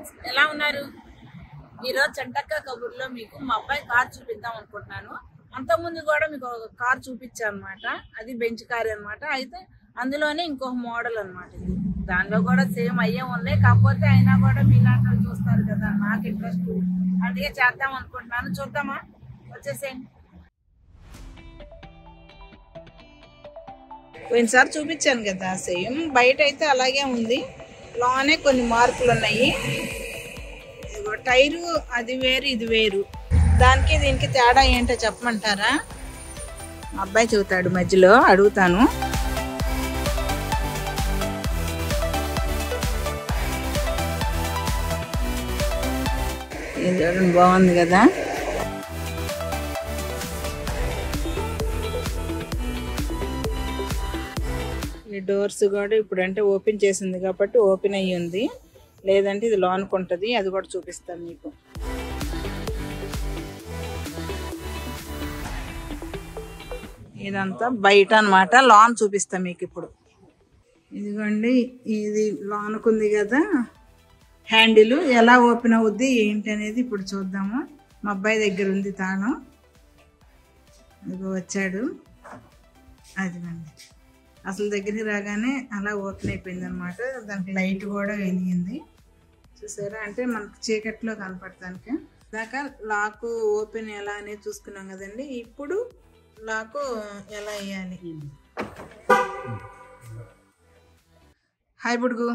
Friends, ఎలా ఉన్నారు? ఈరోజు చంటక్క కబుర్లో మీకు మా అబ్బాయి కార్ చూపిద్దాం అనుకుంటున్నాను. అంతకుముందు కూడా మీకు ఒక కార్ చూపించాను అనమాట. అది బెంచ్ కార్ అనమాట. అయితే అందులోనే ఇంకొక మోడల్ అనమాట. ఇది దానిలో కూడా సేమ్ అయ్యే ఉన్నాయి, కాకపోతే అయినా కూడా మీలాంటి చూస్తారు కదా, నాకు ఇంట్రెస్ట్, అందుకే చేద్దాం అనుకుంటున్నాను. చూద్దామా? వచ్చేసేయండి. పోయినసారి చూపించాను కదా, సేమ్ బయట అయితే అలాగే ఉంది, లోనే కొన్ని మార్పులు ఉన్నాయి. టైరు అది వేరు ఇది వేరు, దానికి దీనికి తేడా ఏంటో చెప్పమంటారా? మా అబ్బాయి చెబుతాడు, మధ్యలో అడుగుతాను. ఇది చూడండి, బాగుంది కదా. ఈ డోర్స్ కూడా ఇప్పుడు అంటే ఓపెన్ చేసింది కాబట్టి ఓపెన్ అయ్యి ఉంది, లేదంటే ఇది లోనికి ఉంటుంది. అది కూడా చూపిస్తాను మీకు. ఇదంతా బయట అనమాట, లోన్ చూపిస్తాను మీకు ఇప్పుడు. ఇదిగోండి, ఇది లోనికి ఉంది కదా హ్యాండిల్, ఎలా ఓపెన్ అవుద్ది ఏంటి అనేది ఇప్పుడు చూద్దాము. మా అబ్బాయి దగ్గర ఉంది తాళం, ఇదిగో వచ్చాడు. అదిగోండి, అసలు దగ్గరికి రాగానే అలా ఓపెన్ అయిపోయింది అనమాట. దానికి లైట్ కూడా వెలిగింది, చూసారా? అంటే మనకు చీకట్లో కనపడటానికి. దాకా లాకు ఓపెన్ ఎలా అనేది చూసుకున్నాం కదండి. ఇప్పుడు లాకు ఎలా వేయాలి. హాయ్ బుడుగు,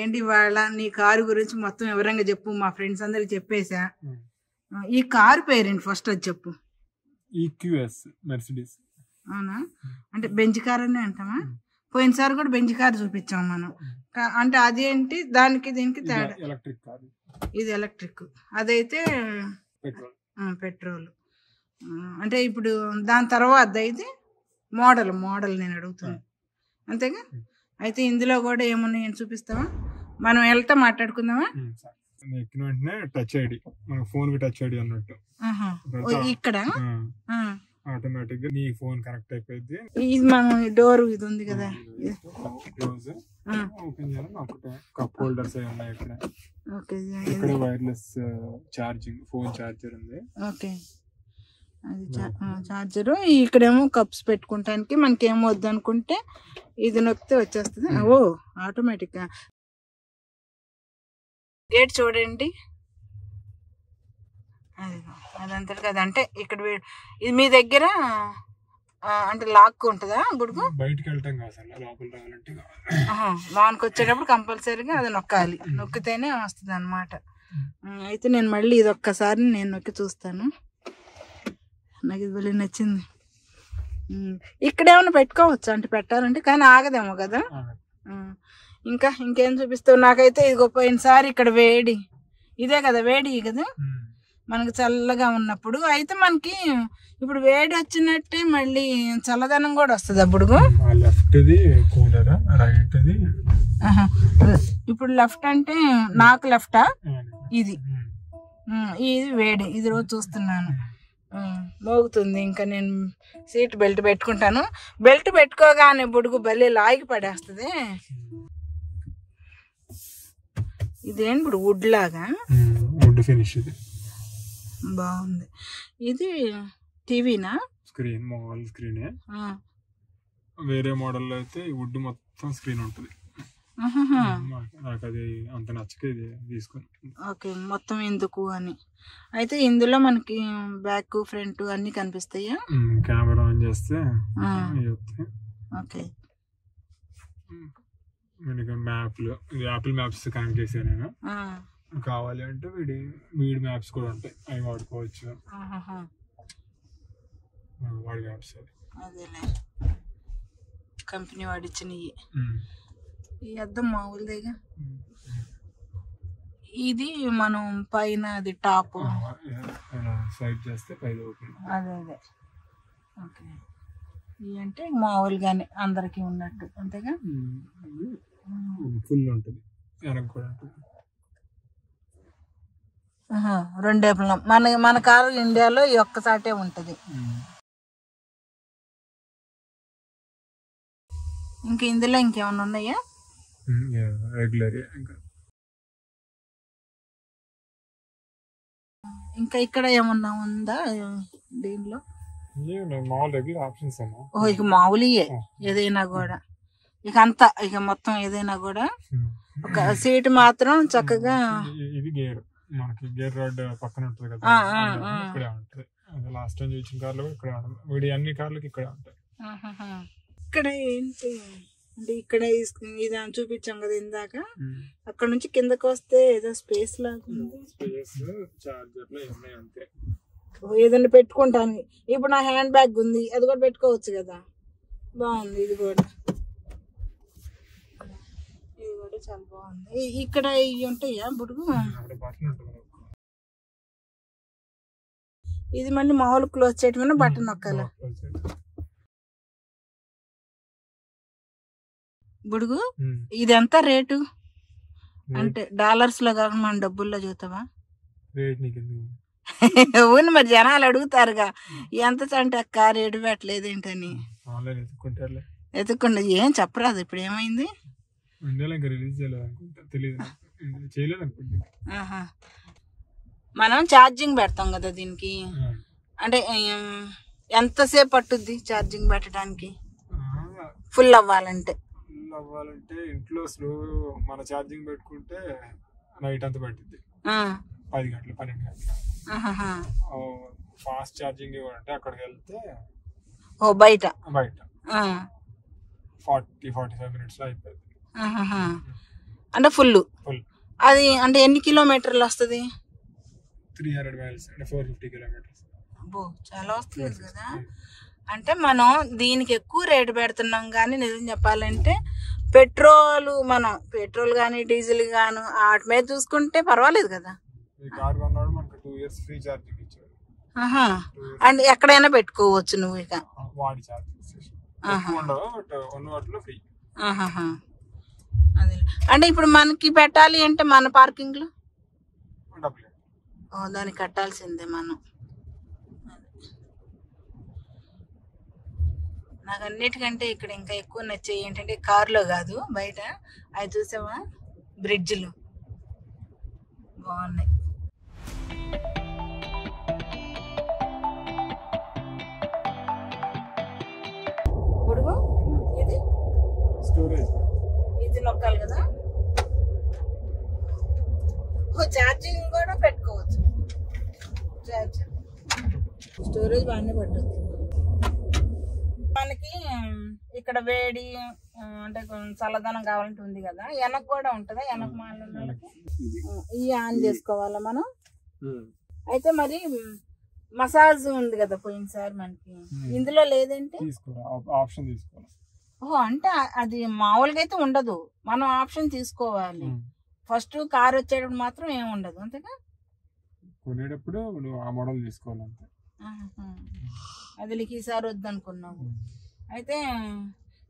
ఏంటి వాళ్ళ నీ కారు గురించి మొత్తం వివరంగా చెప్పు. మా ఫ్రెండ్స్ అందరికి చెప్పేసా. ఈ కారు పేరేంటి ఫస్ట్ అది చెప్పు. EQS Mercedes. అవునా? అంటే బెంచ్ కార్ అనే అంటామా? పోయినసారి కూడా బెంచ్ కార్ చూపించాం మనం. అంటే అదేంటి దానికి దీనికి తేడా? ఎలక్ట్రిక్ కార్, ఇది ఎలక్ట్రిక్, అదైతే పెట్రోల్. అంటే ఇప్పుడు దాని తర్వాత అయితే మోడల్ నేను అడుగుతాను, అంతేగా? అయితే ఇందులో కూడా ఏమున్నాయని చూపిస్తావా? మనం వెళ్తా మాట్లాడుకుందామా? ఎక్కిన వెంటనే టచ్ ఐడి, మన ఫోన్ కి టచ్ ఐడి అన్నట్టు ఇక్కడ ఆటోమేటిక్ గా నీ ఫోన్ కనెక్ట్ అయిపోయింది. ఇది మనం డోర్ ఇది ఉంది కదా, ఓపెన్ చేయాలి. ఒకటే కప్ హోల్డర్స్ అవి ఉన్నాయి ఇక్కడ. ఇక్కడ వైర్లెస్ ఛార్జింగ్, ఫోన్ ఛార్జర్ ఉంది. ఓకే, అది ఛార్జరు. ఇక్కడేమో కప్స్ పెట్టుకుంటానికి. మనకి ఏమో వద్దు అనుకుంటే ఇది నొక్కితే వచ్చేస్తుంది. ఓ ఆటోమేటిక్ గా. గేట్ చూడండి, అదంతా కదా. అంటే ఇక్కడ ఇది మీ దగ్గర అంటే లాక్ ఉంటుందా బుడుగు? బయటకి వెళ్తాం కదా, లోపల రావాలంటే లోనికి వచ్చేటప్పుడు కంపల్సరీగా అది నొక్కాలి, నొక్కితేనే వస్తుంది అనమాట. అయితే నేను మళ్ళీ ఇది ఒక్కసారి నేను నొక్కి చూస్తాను. నాకు ఇది వెళ్ళి నచ్చింది. ఇక్కడ ఏమైనా పెట్టుకోవచ్చు అంటే పెట్టాలంటే, కానీ ఆగదేమో కదా. ఇంకేం చూపిస్తావు? నాకైతే ఇది పోయినసారి ఇక్కడ వేడి, ఇదే కదా వేడి కదా మనకి చల్లగా ఉన్నప్పుడు. అయితే మనకి ఇప్పుడు వేడి వచ్చినట్టే మళ్ళీ చల్లదనం కూడా వస్తుంది అప్పుడు. ఇప్పుడు లెఫ్ట్ అంటే నాకు లెఫ్టా? ఇది వేడి. ఇది రోజు చూస్తున్నాను, మోగుతుంది. ఇంకా నేను సీట్ బెల్ట్ పెట్టుకుంటాను. బెల్ట్ పెట్టుకోగానే బుడుగు భలే లాగి పడేస్తుంది. ఇదేంటి ఇప్పుడు వుడ్ లాగా, వుడ్ ఫినిష్. ఇది బాగుంది. ఇది టీవీనా? Screen, mobile స్క్రీనే. వేరే మోడల్ లో అయితే వుడ్ మొత్తం స్క్రీన్ ఉంటుంది. నాకు అది అంత నచ్చక ఇది తీసుకుని. ఓకే, మొత్తం ఎందుకు అని. అయితే ఇందులో మనకి బ్యాక్ ఫ్రంట్ అన్ని కనిపిస్తాయా? కెమెరా ఆన్ చేస్తే ఓకే. మనకి మ్యాప్లు, యాపిల్ మ్యాప్స్ కనెక్ట్ చేసాను నేను. కావాలి అంటే వీడి మ్యాప్స్ కూడా ఉంటాయి, అవి వాడుకోవచ్చు. వాడి మ్యాప్స్ అదేలే, కంపెనీ వాడిచ్చినవి. ఈ అద్దం మామూలుదేగా. ఇది మనం పైన అది టాప్ సైడ్ చేస్తే పైన ఓపెన్. అదే ఓకే. ఇవి అంటే మామూలుగానే అందరికి ఉన్నట్టు అంతేగా. ఫుల్ ఉంటుంది, వెనక కూడా ఉంటుంది. రెండేపుల మన కారు ఇండియాలో ఈ ఒక్కసాటే ఉంటుంది. ఇంక ఇందులో ఇంకేమైనా ఉన్నాయా? రెగ్యులర్ ఇంకా ఇక్కడ ఏమన్నా ఉందా దీనిలో? మామూలు రెగ్యులర్ ఆప్షన్స్ అన్నా. ఓ ఇక మామూలుయే ఏదైనా కూడా, ఇక అంతా ఇక మొత్తం ఏదైనా కూడా. ఒక సీట్ మాత్రం చక్కగా. ఇది గేర్, మనకి గేర్ రాడ్ పక్కన ఉంటుంది కదా, ఇక్కడే ఉంటుంది. లాస్ట్ టైం చూసిన కార్లు కూడా ఇక్కడే ఉంటుంది. వీడి అన్ని కార్లకి ఇక్కడే ఉంటాయి. ఇక్కడ ఏంటి అంటే ఇక్కడ ఇది చూపించాం కదా ఇందాక, అక్కడ నుంచి కిందకి వస్తే ఏదో స్పేస్ లాగా స్పేస్ చార్జర్లు ఉన్నాయి అంతే. ఏదైనా పెట్టుకుంటాను. ఇప్పుడు నా హ్యాండ్ బ్యాగ్ ఉంది, అది కూడా పెట్టుకోవచ్చు కదా. బాగుంది ఇది కూడా, ఇది కూడా చాలా బాగుంది. ఇక్కడ ఇవి ఉంటాయా బుడుగు? ఇది మళ్ళీ మామూలు క్లోజ్ చేయటం బటన్ నొక్కాల బుడుగు. ఇది ఎంత రేటు అంటే డాలర్స్ లో కాకుండా మన డబ్బుల్లో చూస్తావా? అవును మరి జనాలు అడుగుతారుగా ఎంత అంటే అక్క రేటు పెట్టలేదు ఏంటని. ఎత్తుకుండా ఏం చెప్పరాదు. ఇప్పుడు ఏమైంది? మనం ఛార్జింగ్ పెడతాం కదా దీనికి, అంటే ఎంతసేపు పట్టుద్ది ఛార్జింగ్ పెట్టడానికి ఫుల్ అవ్వాలంటే? ఇంట్లో స్లో మన ఛార్జింగ్ పెట్టుకుంటే నైట్ అంతా పట్టింది, 10 గంటలు 12 గంటలు. ఫాస్ట్ ఛార్జింగ్ ఇవ్వాలంటే అక్కడికి వెళ్తే బయట 40-45 మినిట్స్ లో అయిపోయింది. అంటే ఫుల్ అది అంటే ఎన్ని కిలోమీటర్లు వస్తుంది? 300 మైల్స్ అంటే 450 కిలోమీటర్స్. అబ్బో చాలా వస్తుంది కదా. అంటే మనం దీనికి ఎక్కువ రేటు పెడుతున్నాం, కానీ నిజం చెప్పాలంటే మనం పెట్రోల్ కానీ డీజిల్ కానీ వాటి మీద చూసుకుంటే పర్వాలేదు కదా. అండ్ ఎక్కడైనా పెట్టుకోవచ్చు నువ్వు ఇక. అదే అంటే ఇప్పుడు మనకి పెట్టాలి అంటే మన పార్కింగ్ లో దానికి కట్టాల్సిందే మనం. నాకు అన్నిటికంటే ఇక్కడ ఇంకా ఎక్కువ నచ్చాయి ఏంటంటే కారులో కాదు బయట, అవి చూసావా బ్రిడ్జ్లు బాగున్నాయి. పొడుగు ఇది స్టోరేజ్, ఇది నొక్కాలి కదా. ఛార్జింగ్ కూడా పెట్టుకోవచ్చు, ఛార్జర్ స్టోరేజ్ బాగానే పట్టుద్ది. మనకి ఇక్కడ వేడి అంటే చల్లదనం కావాలంటే ఉంది కదా, వెనక కూడా ఉంటుందా? వెనక మాలకి ఇవి ఆన్ చేసుకోవాలా మనం. అయితే మరి మసాజ్ ఉంది కదా పోయినసారి మనకి, ఇందులో లేదంటే ఆప్షన్ తీసుకోవాలి. అంటే అది మామూలుగా అయితే ఉండదు, మనం ఆప్షన్ తీసుకోవాలి. ఫస్ట్ కార్ వచ్చేటప్పుడు మాత్రం ఏమి ఉండదు అంతేగా, కొనేటప్పుడు నువ్వు ఆ మోడల్ తీసుకోవాలి అంతే. అది నీకు ఈసారి వద్దనుకున్నావు అయితే.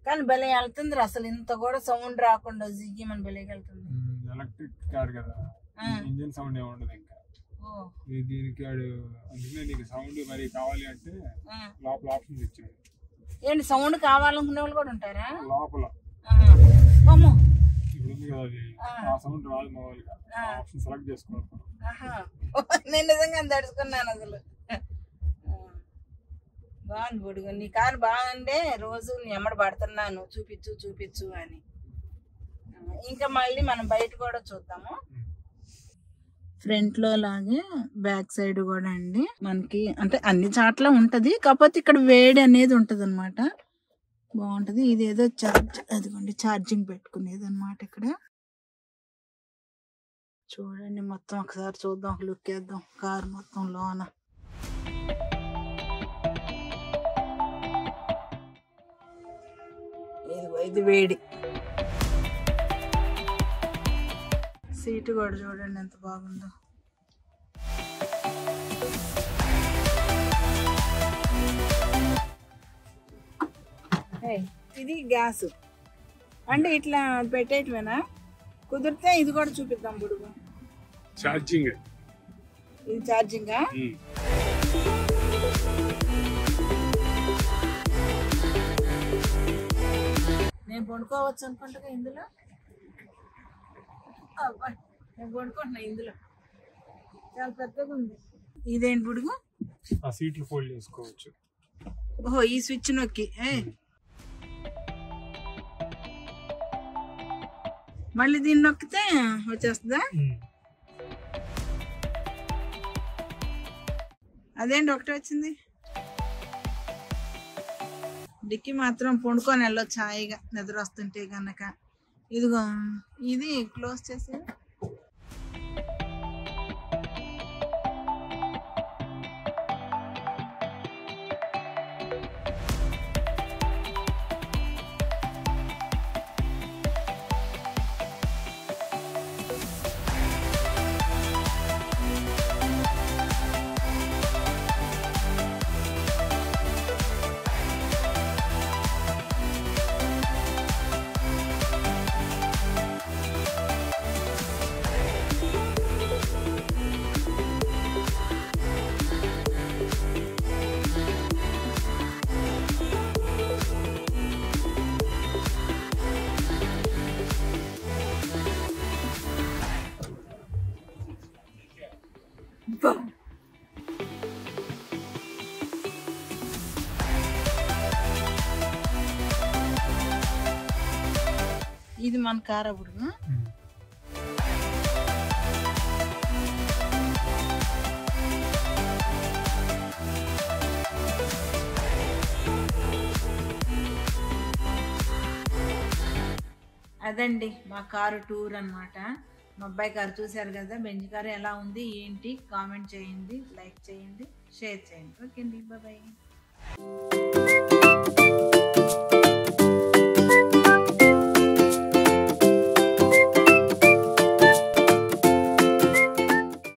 కానీ భలే వెళ్తుంది అసలు, ఇంత కూడా సౌండ్ రాకుండా జిగ్గిమని భలే వెళ్తుంది. ఎలక్ట్రిక్ కార్ కదా, ఇంజిన్ సౌండ్ ఏమి ఉండదు ఇంకా. దీనికి అందుకనే నీకు సౌండ్ మరి కావాలి అంటే లోపల ఆప్షన్స్ ఇచ్చాడు. ఏంటి సౌండ్ కావాలనుకునే వాళ్ళు కూడా ఉంటారా లోపల? సౌండ్ రాదు మామూలుగా, ఆప్షన్ సెలెక్ట్ చేసుకోవాలి. నేను నిజంగా తడుచుకున్నాను అసలు. బాగుంది బుడుగు, నీ కారు బాగుండే, రోజు నీ ఎమ్మడి పడుతున్నాను చూపించు అని. ఇంకా మళ్ళీ మనం బయట కూడా చూద్దాము. ఫ్రంట్ లో లాగే బ్యాక్ సైడ్ కూడా అండి మనకి, అంటే అన్ని చాట్ల ఉంటది, కాకపోతే ఇక్కడ వేడి అనేది ఉంటది అనమాట. బాగుంటది. ఇదేదో అదిగోండి ఛార్జింగ్ పెట్టుకునేది అనమాట. ఇక్కడ చూడండి మొత్తం ఒకసారి చూద్దాం, ఒక లుక్ వేద్దాం కారు మొత్తం లోన. ఇది వేడి. సీటు కూడా చూడండి ఎంత బాగుందో. ఇది గ్యాస్ అంటే ఇట్లా పెట్టేటివేనా? కుదిరితే ఇది కూడా చూపిద్దాం బుడుగు. ఛార్జింగ్, ఇది ఛార్జింగా? నేను పడుకోవచ్చు అనుకుంటా ఇందులో. నేను పడుకుంటున్నా ఇందులో. చాలా పెద్దగా ఉంది. ఇదేంటి బుడుగు? ఆ సీట్లు ఫోల్డ్ చేసుకోవచ్చు. ఓహో, ఈ స్విచ్ నొక్కి మళ్ళీ దీన్ని నొక్కితే వచ్చేస్తుందా? అదేంటి ఒకటే వచ్చింది? డిక్కి మాత్రం పండుకొని వెళ్ళొచ్చు హాయిగా నిద్ర వస్తుంటే కనుక. ఇదిగో ఇది క్లోజ్ చేసి ఇది మన కారు అప్పుడు. అదండి మా కారు టూర్ అన్నమాట. మా అబ్బాయి కారు చూశారు కదా, బెంజ్ కారు ఎలా ఉంది ఏంటి కామెంట్ చేయండి, లైక్ చేయండి, షేర్ చేయండి. ఓకే అండి, బాయ్.